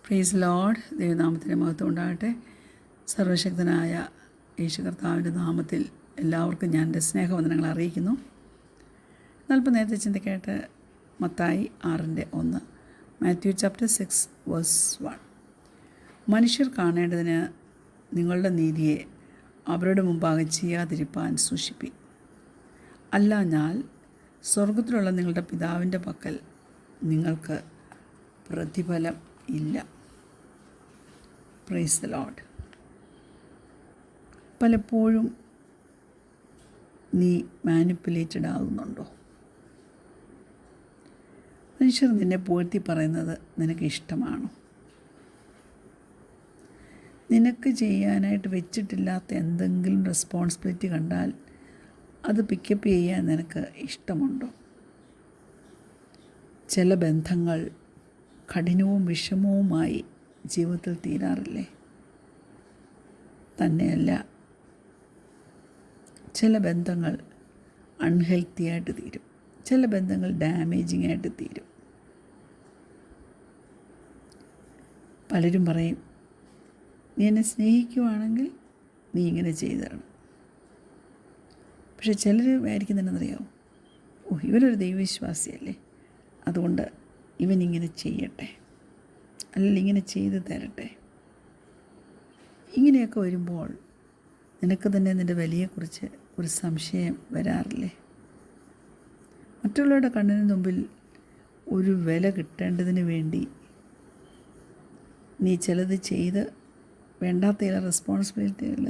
Praise Lord. ദൈവനാമത്തിന് മഹത്വം ഉണ്ടാകട്ടെ. സർവശക്തനായ യേശു കർത്താവിൻ്റെ നാമത്തിൽ എല്ലാവർക്കും ഞാൻ എൻ്റെ സ്നേഹവന്ദനങ്ങൾ അറിയിക്കുന്നു. അല്പം നേരത്തെ ചിന്തിക്കായിട്ട് മത്തായി 6:1, മാത്യു ചാപ്റ്റർ 6:1. മനുഷ്യർ കാണേണ്ടതിന് നിങ്ങളുടെ നീതിയെ അവരുടെ മുമ്പാകെ ചെയ്യാതിരിപ്പാൻ സൂക്ഷിപ്പി, അല്ലാഞ്ഞാൽ സ്വർഗത്തിലുള്ള നിങ്ങളുടെ പിതാവിൻ്റെ പക്കൽ നിങ്ങൾക്ക് പ്രതിഫലം ഇല്ല. Praise the Lord. പലപ്പോഴും നീ മാനിപ്പുലേറ്റഡ് ആകുന്നുണ്ടോ? മനുഷ്യർ നിന്നെ പുകഴ്ത്തി പറയുന്നത് നിനക്ക് ഇഷ്ടമാണോ? നിനക്ക് ചെയ്യാനായിട്ട് വെച്ചിട്ടില്ലാത്ത എന്തെങ്കിലും റെസ്പോൺസിബിലിറ്റി കണ്ടാൽ അത് പിക്കപ്പ് ചെയ്യാൻ നിനക്ക് ഇഷ്ടമുണ്ടോ? ചില ബന്ധങ്ങൾ കഠിനവും വിഷമവുമായി ജീവിതത്തിൽ തീരാറില്ലേ? തന്നെയല്ല, ചില ബന്ധങ്ങൾ അൺഹെൽത്തി ആയിട്ട് തീരും, ചില ബന്ധങ്ങൾ ഡാമേജിങ് ആയിട്ട് തീരും. പലരും പറയും, നീ എന്നെ സ്നേഹിക്കുവാണെങ്കിൽ നീ ഇങ്ങനെ ചെയ്തു തരണം. പക്ഷെ ചിലർ വിചാരിക്കുന്നതെന്നറിയാമോ? ഇവനൊരു ദൈവവിശ്വാസിയല്ലേ, അതുകൊണ്ട് ഇവനിങ്ങനെ ചെയ്യട്ടെ, അല്ലെങ്കിൽ ഇങ്ങനെ ചെയ്തു തരട്ടെ. ഇങ്ങനെയൊക്കെ വരുമ്പോൾ നിനക്ക് തന്നെ നിൻ്റെ വിലയെക്കുറിച്ച് ഒരു സംശയം വരാറില്ലേ? മറ്റുള്ളവരുടെ കണ്ണിന് മുമ്പിൽ ഒരു വില കിട്ടേണ്ടതിന് വേണ്ടി നീ ചിലത് ചെയ്ത് വേണ്ടാത്ത ചില റെസ്പോൺസിബിലിറ്റികൾ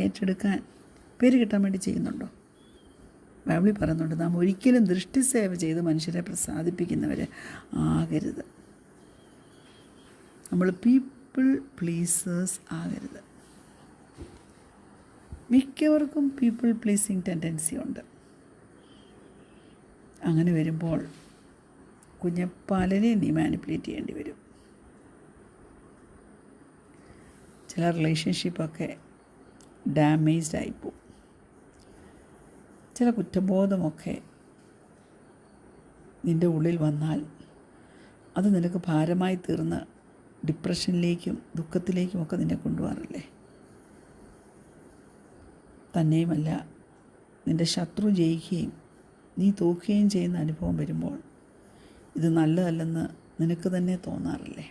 ഏറ്റെടുക്കാൻ പേര് കിട്ടാൻ വേണ്ടി ചെയ്യുന്നുണ്ടോ? ബൈബിളിൽ പറയുന്നുണ്ട്, നാം ഒരിക്കലും ദൃഷ്ടിസേവ ചെയ്ത് മനുഷ്യരെ പ്രസാദിപ്പിക്കുന്നവർ ആകരുത്. നമ്മൾ പീപ്പിൾ പ്ലീസേഴ്സ് ആകരുത്. മിക്കവർക്കും പീപ്പിൾ പ്ലീസിങ് ടെൻഡൻസി ഉണ്ട്. അങ്ങനെ വരുമ്പോൾ പലരെയും നീ മാനിപ്പുലേറ്റ് ചെയ്യേണ്ടി വരും. ചില റിലേഷൻഷിപ്പൊക്കെ ഡാമേജ്ഡ് ആയിപ്പോവും. ചില കുറ്റബോധമൊക്കെ നിൻ്റെ ഉള്ളിൽ വന്നാൽ അത് നിനക്ക് ഭാരമായി തീർന്ന് ഡിപ്രഷനിലേക്കും ദുഃഖത്തിലേക്കുമൊക്കെ നിന്നെ കൊണ്ടുപോകാറില്ലേ? തന്നെയുമല്ല, നിൻ്റെ ശത്രു ജയിക്കുകയും നീ തോൽക്കുകയും ചെയ്യുന്ന അനുഭവം വരുമ്പോൾ ഇത് നല്ലതല്ലെന്ന് നിനക്ക് തന്നെ തോന്നാറില്ലേ?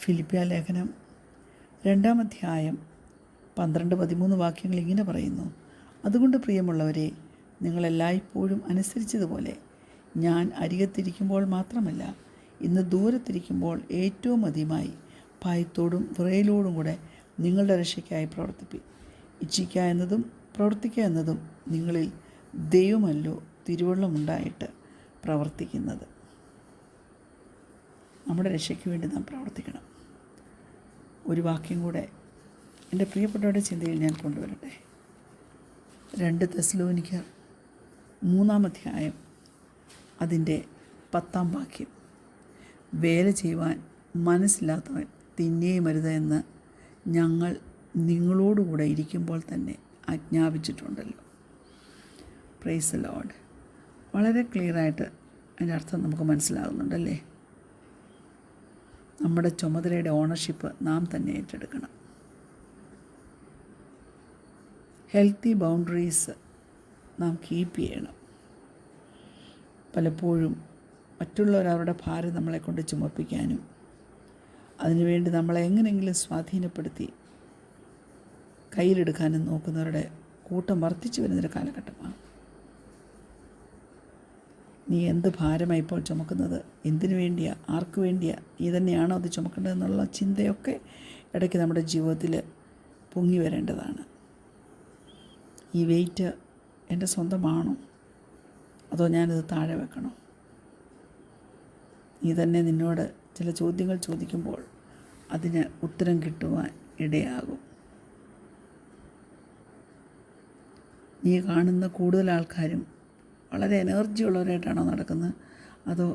ഫിലിപ്പിയ ലേഖനം 2-ാം അധ്യായം 12-13 വാക്യങ്ങൾ ഇങ്ങനെ പറയുന്നു: അതുകൊണ്ട് പ്രിയമുള്ളവരെ, നിങ്ങളെല്ലായ്പ്പോഴും അനുസരിച്ചതുപോലെ ഞാൻ അരികത്തിരിക്കുമ്പോൾ മാത്രമല്ല, ഇന്ന് ദൂരത്തിരിക്കുമ്പോൾ ഏറ്റവും അധികമായി ഭയത്തോടും വിറയലോടും കൂടെ നിങ്ങളുടെ രക്ഷയ്ക്കായി ഇച്ഛിക്കുക എന്നതും പ്രവർത്തിക്കുക എന്നതും നിങ്ങളിൽ ദൈവമല്ലോ തിരുവള്ളമുണ്ടായിട്ട് പ്രവർത്തിക്കുന്നത്. നമ്മുടെ രക്ഷയ്ക്ക് വേണ്ടി നാം പ്രവർത്തിക്കണം. ഒരു വാക്യം കൂടെ എൻ്റെ പ്രിയപ്പെട്ടവരുടെ ചിന്തയിൽ ഞാൻ കൊണ്ടുവരട്ടെ. 2 തെസ്സലോനിക്കർ 3-ാം അധ്യായം അതിൻ്റെ 10-ാം വാക്യം: വേല ചെയ്യുവാൻ മനസ്സില്ലാത്തവൻ തിന്നുകയുമരുത് എന്ന് ഞങ്ങൾ നിങ്ങളോടുകൂടെ ഇരിക്കുമ്പോൾ തന്നെ ആജ്ഞാപിച്ചിട്ടുണ്ടല്ലോ. Praise the Lord. വളരെ ക്ലിയറായിട്ട് അതിൻ്റെ അർത്ഥം നമുക്ക് മനസ്സിലാകുന്നുണ്ടല്ലേ? നമ്മുടെ ചുമതലയുടെ ഓണർഷിപ്പ് നാം തന്നെ ഏറ്റെടുക്കണം. ഹെൽത്തി ബൗണ്ടറീസ് നാം കീപ്പ് ചെയ്യണം. പലപ്പോഴും മറ്റുള്ളവർ അവരുടെ ഭാരം നമ്മളെ കൊണ്ട് ചുമപ്പിക്കാനും അതിനുവേണ്ടി നമ്മളെ എങ്ങനെയെങ്കിലും സ്വാധീനപ്പെടുത്തി കയ്യിലെടുക്കാനും നോക്കുന്നവരുടെ കൂട്ടം വർദ്ധിച്ചു വരുന്നൊരു കാലഘട്ടമാണ്. നീ എന്ത് ഭാരമായി ഇപ്പോൾ ചുമക്കുന്നത്? എന്തിനു വേണ്ടിയാണ്? ആർക്ക് വേണ്ടിയാണ്? നീ തന്നെയാണോ അത് ചുമക്കേണ്ടതെന്നുള്ള ചിന്തയൊക്കെ ഇടയ്ക്ക് നമ്മുടെ ജീവിതത്തിൽ പൊങ്ങി വരേണ്ടതാണ്. ഈ വെയിറ്റ് എൻ്റെ സ്വന്തമാണോ, അതോ ഞാനത് താഴെ വെക്കണോ? നീ തന്നെ നിന്നോട് ചില ചോദ്യങ്ങൾ ചോദിക്കുമ്പോൾ അതിന് ഉത്തരം കിട്ടുവാൻ ഇടയാകും. നീ കാണുന്ന കൂടുതൽ ആൾക്കാരും വളരെ എനർജി ഉള്ളവരായിട്ടാണോ നടക്കുന്നത്, അതോ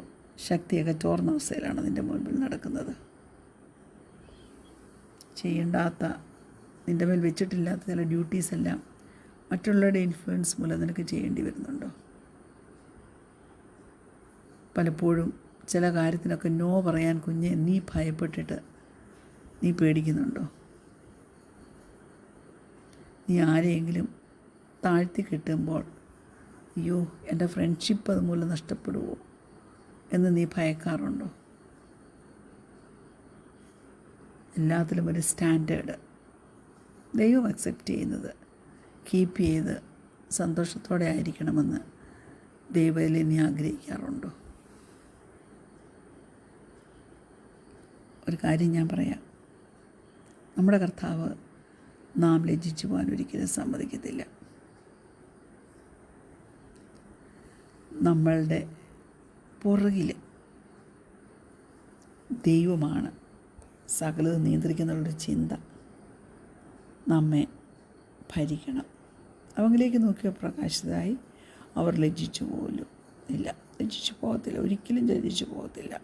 ശക്തിയൊക്കെ ചോർന്ന അവസ്ഥയിലാണോ നിൻ്റെ മുൻപിൽ നടക്കുന്നത്? ചെയ്യേണ്ടാത്ത, നിൻ്റെ മേൽ വെച്ചിട്ടില്ലാത്ത ചില ഡ്യൂട്ടീസ് എല്ലാം മറ്റുള്ളവരുടെ ഇൻഫ്ലുവൻസ് മൂലം നിനക്ക് ചെയ്യേണ്ടി വരുന്നുണ്ടോ? പലപ്പോഴും ചില കാര്യത്തിനൊക്കെ നോ പറയാൻ കുഞ്ഞെ നീ ഭയപ്പെട്ടിട്ട് നീ പേടിക്കുന്നുണ്ടോ? നീ ആരെയെങ്കിലും താഴ്ത്തി കിട്ടുമ്പോൾ അയ്യോ എൻ്റെ ഫ്രണ്ട്ഷിപ്പ് അതുമൂലം നഷ്ടപ്പെടുമോ എന്ന് നീ ഭയക്കാറുണ്ടോ? എല്ലാത്തിലും ഒരു സ്റ്റാൻഡേർഡ് ദൈവം അക്സെപ്റ്റ് ചെയ്യുന്നത് കീപ്പ് ചെയ്ത് സന്തോഷത്തോടെ ആയിരിക്കണമെന്ന് ദൈവത്തിൽ നീ ആഗ്രഹിക്കാറുണ്ടോ? ഒരു കാര്യം ഞാൻ പറയാം, നമ്മുടെ കർത്താവ് നാം ലജ്ജിച്ചു പോകാൻ ഒരിക്കലും സമ്മതിക്കത്തില്ല. നമ്മളുടെ പുറകിൽ ദൈവമാണ് സകലത് നിയന്ത്രിക്കുന്നുള്ളൊരു ചിന്ത നമ്മെ ഭരിക്കണം. അവങ്കിലേക്ക് നോക്കിയ പ്രകാശിതരായി അവർ ലജ്ജിച്ചു പോലും ഇല്ല. ലജ്ജിച്ചു പോകത്തില്ല, ഒരിക്കലും ലജ്ജിച്ചു പോകത്തില്ല.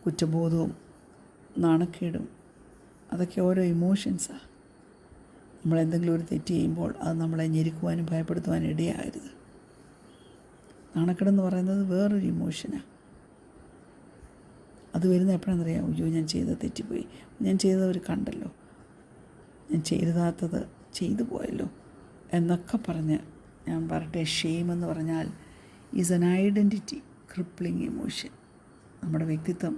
കുറ്റബോധവും നാണക്കേടും അതൊക്കെ ഓരോ ഇമോഷൻസാണ്. നമ്മളെന്തെങ്കിലും ഒരു തെറ്റ് ചെയ്യുമ്പോൾ അത് നമ്മളെ ഞെരുക്കുവാനും ഭയപ്പെടുത്തുവാനും ഇടയാകരുത്. നാണക്കേടെന്ന് പറയുന്നത് വേറൊരു ഇമോഷനാണ്. അത് വരുന്ന എപ്പോഴാണെന്നറിയാം, അയ്യോ ഞാൻ ചെയ്തത് തെറ്റിപ്പോയി, ഞാൻ ചെയ്തവർ കണ്ടല്ലോ, ഞാൻ ചെയ്താത്തത് ചെയ്തു പോയല്ലോ എന്നൊക്കെ പറഞ്ഞ് ഞാൻ പറയട്ടെ. ഷെയിം എന്ന് പറഞ്ഞാൽ is N identity crippling emotion. നമ്മുടെ വ്യക്തിത്വം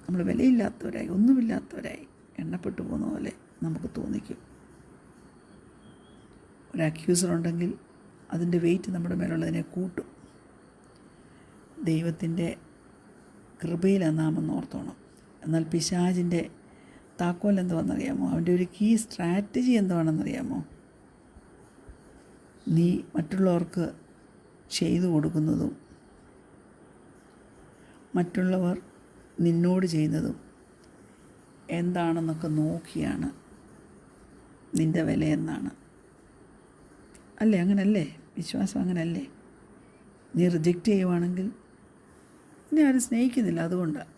നമ്മൾ വിലയില്ലാത്തവരായി, ഒന്നുമില്ലാത്തവരായി എണ്ണപ്പെട്ടു പോകുന്ന പോലെ നമുക്ക് തോന്നിക്കും. ഒരു അക്യൂസർ ഉണ്ടെങ്കിൽ അതിൻ്റെ വെയിറ്റ് നമ്മുടെ മേലുള്ളതിനെ കൂട്ടും. ദൈവത്തിൻ്റെ കൃപയിലാണ് നാം എന്ന് ഓർത്തോണം. എന്നാൽ പിശാചിൻ്റെ താക്കോൽ എന്തുവാണെന്നറിയാമോ? അവൻ്റെ ഒരു കീ സ്ട്രാറ്റജി എന്തുവാണെന്നറിയാമോ? നീ മറ്റുള്ളവർക്ക് ചെയ്തു കൊടുക്കുന്നതും മറ്റുള്ളവർ നിന്നോട് ചെയ്യുന്നതും എന്താണെന്നൊക്കെ നോക്കിയാണ് നിൻ്റെ വിലയെന്നാണ്. അല്ലേ? അങ്ങനല്ലേ? വിശ്വാസം അങ്ങനല്ലേ? നീ റിജക്റ്റ് ചെയ്യുവാണെങ്കിൽ നീ ആരും സ്നേഹിക്കുന്നില്ല. അതുകൊണ്ടാണ്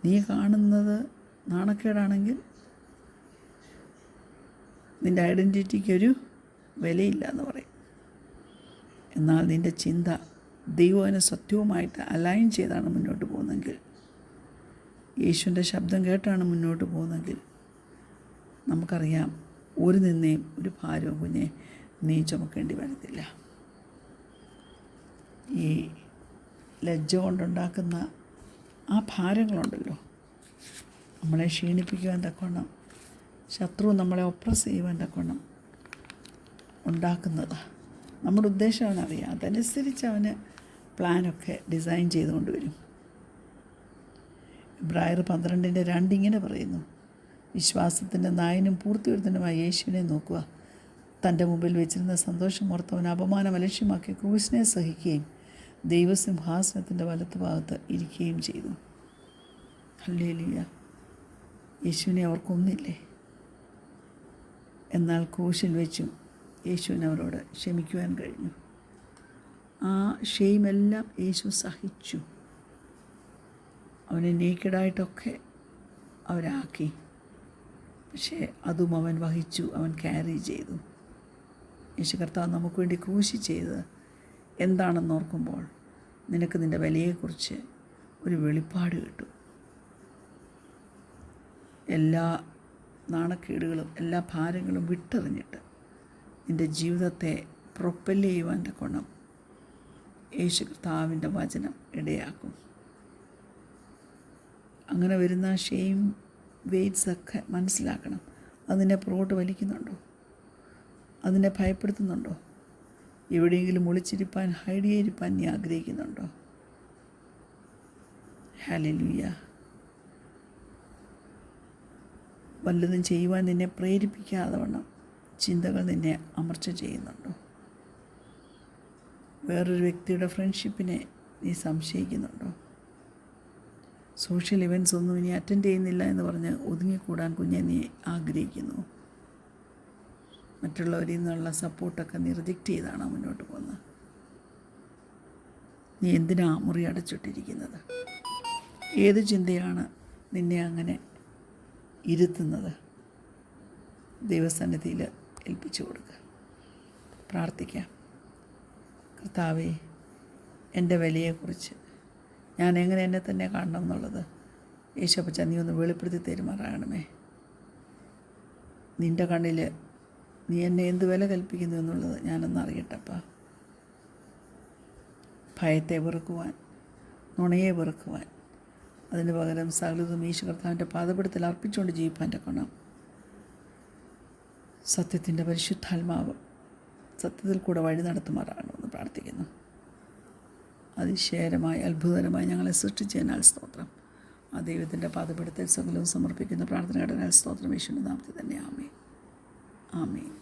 നീ കാണുന്നത് നാണക്കേടാണെങ്കിൽ നിൻ്റെ ഐഡൻറ്റിറ്റിക്കൊരു വിലയില്ല എന്ന് പറയും. എന്നാൽ നിൻ്റെ ചിന്ത ദൈവത്തിന് സത്യവുമായിട്ട് അലൈൻ ചെയ്താണ് മുന്നോട്ട് പോകുന്നതെങ്കിൽ, യേശുവിൻ്റെ ശബ്ദം കേട്ടാണ് മുന്നോട്ട് പോകുന്നതെങ്കിൽ നമുക്കറിയാം ഒരു നിന്നയും ഒരു ഭാരവും കുഞ്ഞെ നീ ചുമക്കേണ്ടി വരത്തില്ല. ഈ ലജ്ജ കൊണ്ടുണ്ടാക്കുന്ന ആ ഭാരങ്ങളുണ്ടല്ലോ, നമ്മളെ ക്ഷീണിപ്പിക്കുവാൻ തക്കവണ്ണം, ശത്രു നമ്മളെ ഒപ്രസ് ചെയ്യുവാൻ തക്കവണ്ണം ഉണ്ടാക്കുന്നതാണ്. നമ്മുടെ ഉദ്ദേശം അവനറിയാം, അതനുസരിച്ച് അവന് പ്ലാനൊക്കെ ഡിസൈൻ ചെയ്തുകൊണ്ട് വരും. എബ്രായർ 12:2 ഇങ്ങനെ പറയുന്നു: വിശ്വാസത്തിൻ്റെ നായനും പൂർത്തിവരുത്തനുമായ യേശുവിനെ നോക്കുക. തൻ്റെ മുമ്പിൽ വെച്ചിരുന്ന സന്തോഷം ഓർത്തവൻ അപമാനം അലക്ഷ്യമാക്കി ക്രൂശിനെ സഹിക്കുകയും ദൈവസിംഹാസനത്തിൻ്റെ വലത്തുഭാഗത്ത് ഇരിക്കുകയും ചെയ്തു. ഹല്ലേലൂയ! യേശുവിനെ അവർക്കൊന്നില്ലേ? എന്നാൽ ക്രൂശിൽ വെച്ചും യേശുവിന് അവരോട് ക്ഷമിക്കുവാൻ കഴിഞ്ഞു. ആ ഷെയിമെല്ലാം യേശു സഹിച്ചു. അവനെ നേക്കഡായിട്ടൊക്കെ അവരാക്കി, പക്ഷേ അതും അവൻ വഹിച്ചു, അവൻ ക്യാരി ചെയ്തു. യേശു കർത്താവ് നമുക്ക് വേണ്ടി ക്രൂശി ചെയ്തത് എന്താണെന്ന് ഓർക്കുമ്പോൾ നിനക്ക് നിൻ്റെ വിലയെക്കുറിച്ച് ഒരു വെളിപ്പാട് കിട്ടും. എല്ലാ നാണക്കേടുകളും എല്ലാ ഭാരങ്ങളും വിട്ടെറിഞ്ഞിട്ട് നിൻ്റെ ജീവിതത്തെ പ്രൊപ്പൽ ചെയ്യുവാൻ തക്കവണ്ണം യേശു കർത്താവിൻ്റെ വചനം ഇടയാക്കും. അങ്ങനെ വരുന്ന ഷെയിം വെയ്റ്റ്സൊക്കെ മനസ്സിലാക്കണം. അതിനെ പുറകോട്ട് വലിക്കുന്നുണ്ടോ? അതിനെ ഭയപ്പെടുത്തുന്നുണ്ടോ? എവിടെയെങ്കിലും ഒളിച്ചിരിപ്പാൻ, ഹൈഡ് ചെയ്തിരിപ്പാൻ നീ ആഗ്രഹിക്കുന്നുണ്ടോ? ഹല്ലേലൂയ! വല്ലതും ചെയ്യുവാൻ നിന്നെ പ്രേരിപ്പിക്കാതെ വണ്ണം ചിന്തകൾ നിന്നെ അമർച്ച ചെയ്യുന്നുണ്ടോ? വേറൊരു വ്യക്തിയുടെ ഫ്രണ്ട്ഷിപ്പിനെ നീ സംശയിക്കുന്നുണ്ടോ? സോഷ്യൽ ഇവൻറ്റ്സ് ഒന്നും ഇനി അറ്റൻഡ് ചെയ്യുന്നില്ല എന്ന് പറഞ്ഞ് ഒതുങ്ങിക്കൂടാൻ കുഞ്ഞെ നീ ആഗ്രഹിക്കുന്നു. മറ്റുള്ളവരിൽ നിന്നുള്ള സപ്പോർട്ടൊക്കെ നീ റിജക്റ്റ് ചെയ്താണ് മുന്നോട്ട് പോകുന്നത്. നീ എന്തിനാ മുറി അടച്ചിട്ടിരിക്കുന്നത്? ഏത് ചിന്തയാണ് നിന്നെ അങ്ങനെ ഇരുത്തുന്നത്? ദൈവസന്നിധിയിൽ ഏൽപ്പിച്ചു കൊടുക്കുക. പ്രാർത്ഥിക്കാം. കർത്താവേ, എൻ്റെ വിലയെക്കുറിച്ച് ഞാൻ എങ്ങനെ എന്നെ തന്നെ കാണണം എന്നുള്ളത് യേശപ്പച്ച നീ ഒന്ന് വെളിപ്പെടുത്തി തരുമാറാകണമേ. നിൻ്റെ കണ്ണിൽ നീ എന്നെ എന്ത് വില കൽപ്പിക്കുന്നു എന്നുള്ളത് ഞാനൊന്ന് അറിയട്ടപ്പാ. ഭയത്തെ വെറുക്കുവാൻ, നുണയെ വെറുക്കുവാൻ, അതിന് പകരം സകലതും യേശു കർത്താവിൻ്റെ പാദപീഠത്തിൽ അർപ്പിച്ചുകൊണ്ട് ജീവിപ്പാൻ്റെ ഗുണം സത്യത്തിൻ്റെ പരിശുദ്ധാത്മാവ് സത്യത്തിൽ കൂടെ വഴി നടത്തുമാറാകണമെന്ന് പ്രാർത്ഥിക്കുന്നു. അതിശയകരമായി അത്ഭുതകരമായി ഞങ്ങളെ സൃഷ്ടിച്ചതിനാൽ സ്തോത്രം. ആ ദൈവത്തിൻ്റെ പാദപീഠത്തിൽ സകലവും സമർപ്പിക്കുന്ന പ്രാർത്ഥന കേട്ടതിനാൽ സ്തോത്രം. യേശുവിൻ്റെ നാമത്തിൽ തന്നെ ആമേൻ. ആമേൻ.